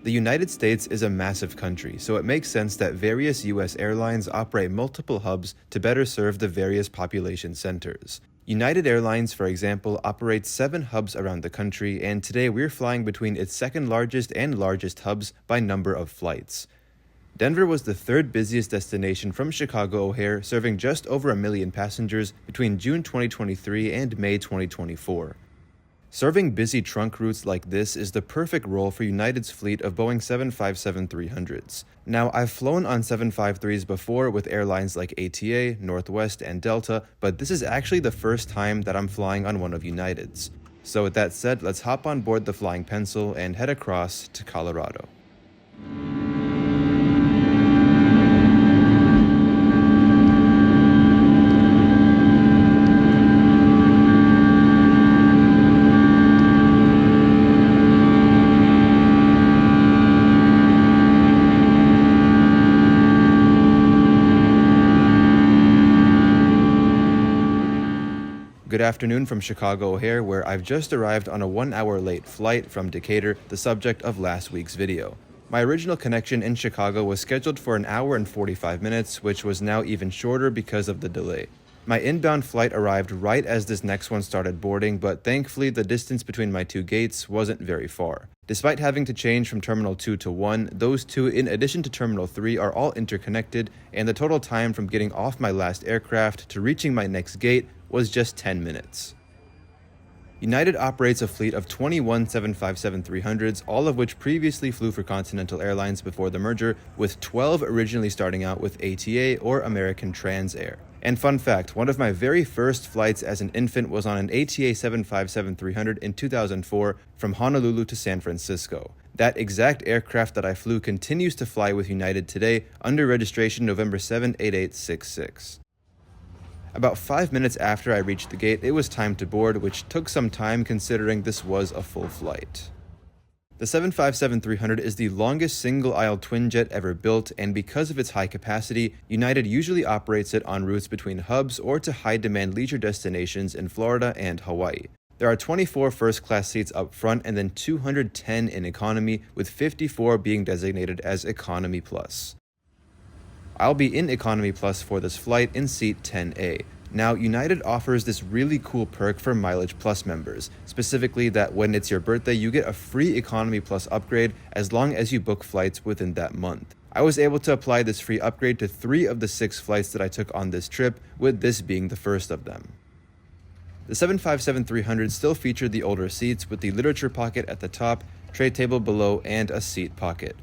The United States is a massive country, so it makes sense that various US airlines operate multiple hubs to better serve the various population centers. United Airlines, for example, operates 7 hubs around the country, and today we're flying between its second largest and largest hubs by number of flights. Denver was the 3rd busiest destination from Chicago O'Hare, serving just over 1 million passengers between June 2023 and May 2024. Serving busy trunk routes like this is the perfect role for United's fleet of Boeing 757-300s. Now, I've flown on 753s before with airlines like ATA, Northwest, and Delta, but this is actually the first time that I'm flying on one of United's. So with that said, let's hop on board the Flying Pencil and head across to Colorado. Good afternoon from Chicago O'Hare, where I've just arrived on a 1-hour late flight from Decatur, the subject of last week's video. My original connection in Chicago was scheduled for 1 hour and 45 minutes, which was now even shorter because of the delay. My inbound flight arrived right as this next one started boarding, but thankfully the distance between my 2 gates wasn't very far. Despite having to change from Terminal 2 to 1, those 2 in addition to Terminal 3 are all interconnected, and the total time from getting off my last aircraft to reaching my next gate was just 10 minutes. United operates a fleet of 21 757-300s, all of which previously flew for Continental Airlines before the merger, with 12 originally starting out with ATA or American Transair. And fun fact, one of my very first flights as an infant was on an ATA 757-300 in 2004 from Honolulu to San Francisco. That exact aircraft that I flew continues to fly with United today under registration November 7, 8866. About 5 minutes after I reached the gate, it was time to board, which took some time considering this was a full flight. The 757-300 is the longest single-aisle twin jet ever built, and because of its high capacity, United usually operates it on routes between hubs or to high-demand leisure destinations in Florida and Hawaii. There are 24 first-class seats up front and then 210 in economy, with 54 being designated as Economy Plus. I'll be in Economy Plus for this flight in seat 10A. Now, United offers this really cool perk for Mileage Plus members, specifically that when it's your birthday, you get a free Economy Plus upgrade as long as you book flights within that month. I was able to apply this free upgrade to 3 of the 6 flights that I took on this trip, with this being the first of them. The 757-300 still featured the older seats with the literature pocket at the top, tray table below, and a seat pocket.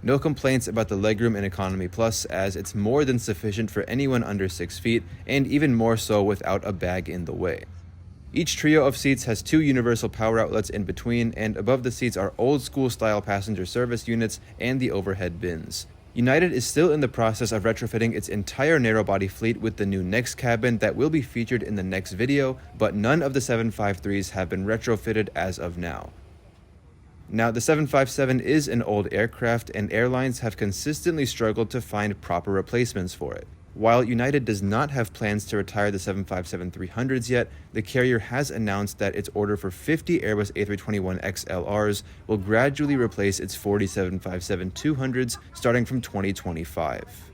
No complaints about the legroom in Economy Plus, as it's more than sufficient for anyone under 6 feet, and even more so without a bag in the way. Each trio of seats has 2 universal power outlets in between, and above the seats are old school style passenger service units and the overhead bins. United is still in the process of retrofitting its entire narrow-body fleet with the new next cabin that will be featured in the next video, but none of the 753s have been retrofitted as of now. Now, the 757 is an old aircraft, and airlines have consistently struggled to find proper replacements for it. While United does not have plans to retire the 757-300s yet, the carrier has announced that its order for 50 Airbus A321XLRs will gradually replace its 40 757-200s starting from 2025.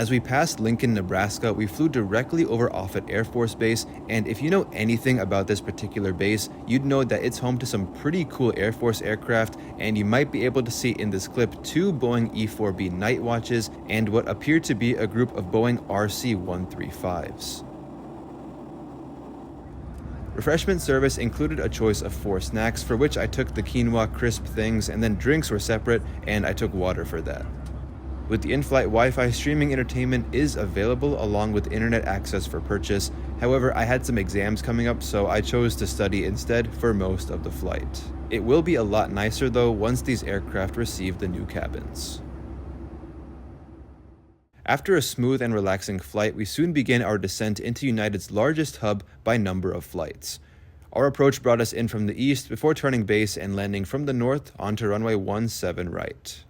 As we passed Lincoln, Nebraska, we flew directly over Offutt Air Force Base, and if you know anything about this particular base, you'd know that it's home to some pretty cool Air Force aircraft, and you might be able to see in this clip 2 Boeing E-4B Night Watches and what appeared to be a group of Boeing RC-135s. Refreshment service included a choice of 4 snacks, for which I took the quinoa crisp things, and then drinks were separate, and I took water for that. With the in-flight Wi-Fi, streaming entertainment is available along with internet access for purchase. However, I had some exams coming up, so I chose to study instead for most of the flight. It will be a lot nicer though once these aircraft receive the new cabins. After a smooth and relaxing flight, we soon began our descent into United's largest hub by number of flights. Our approach brought us in from the east before turning base and landing from the north onto runway 17 right.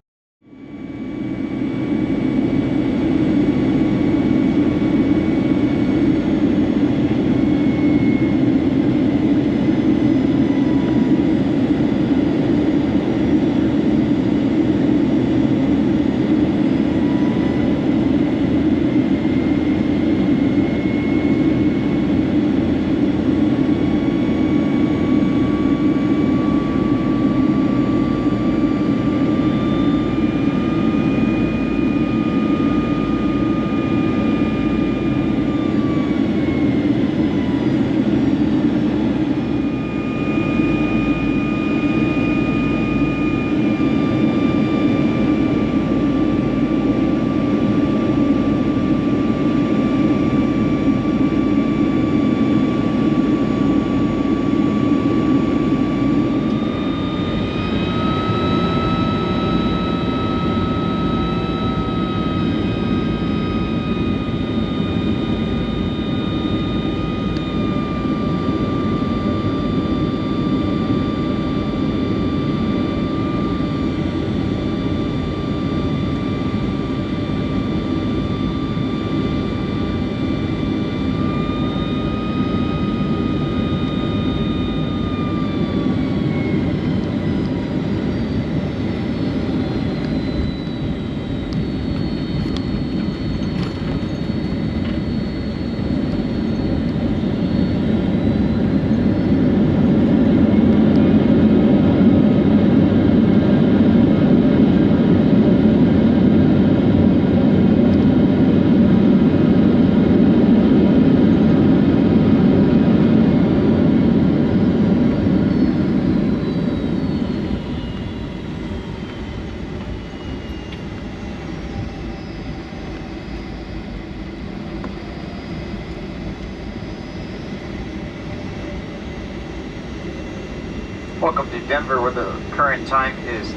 Welcome to Denver, where the current time is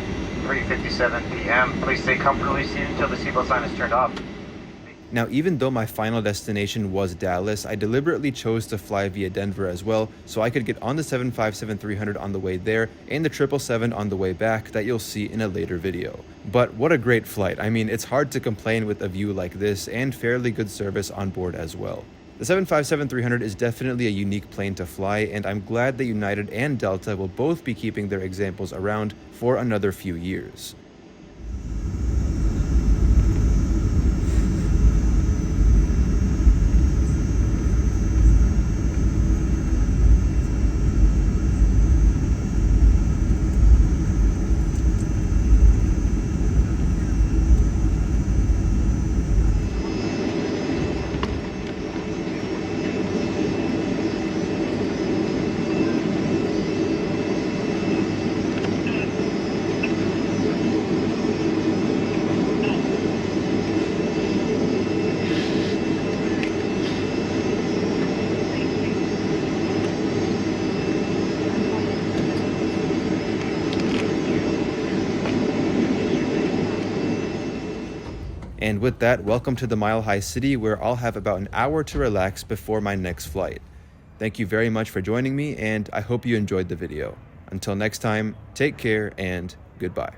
3:57 p.m. Please stay comfortably seated until the seatbelt sign is turned off. Now, even though my final destination was Dallas, I deliberately chose to fly via Denver as well, so I could get on the 757-300 on the way there and the 777 on the way back that you'll see in a later video. But what a great flight. I mean, it's hard to complain with a view like this and fairly good service on board as well. The 757-300 is definitely a unique plane to fly, and I'm glad that United and Delta will both be keeping their examples around for another few years. And with that, welcome to the Mile High City, where I'll have about an hour to relax before my next flight. Thank you very much for joining me, and I hope you enjoyed the video. Until next time, take care and goodbye.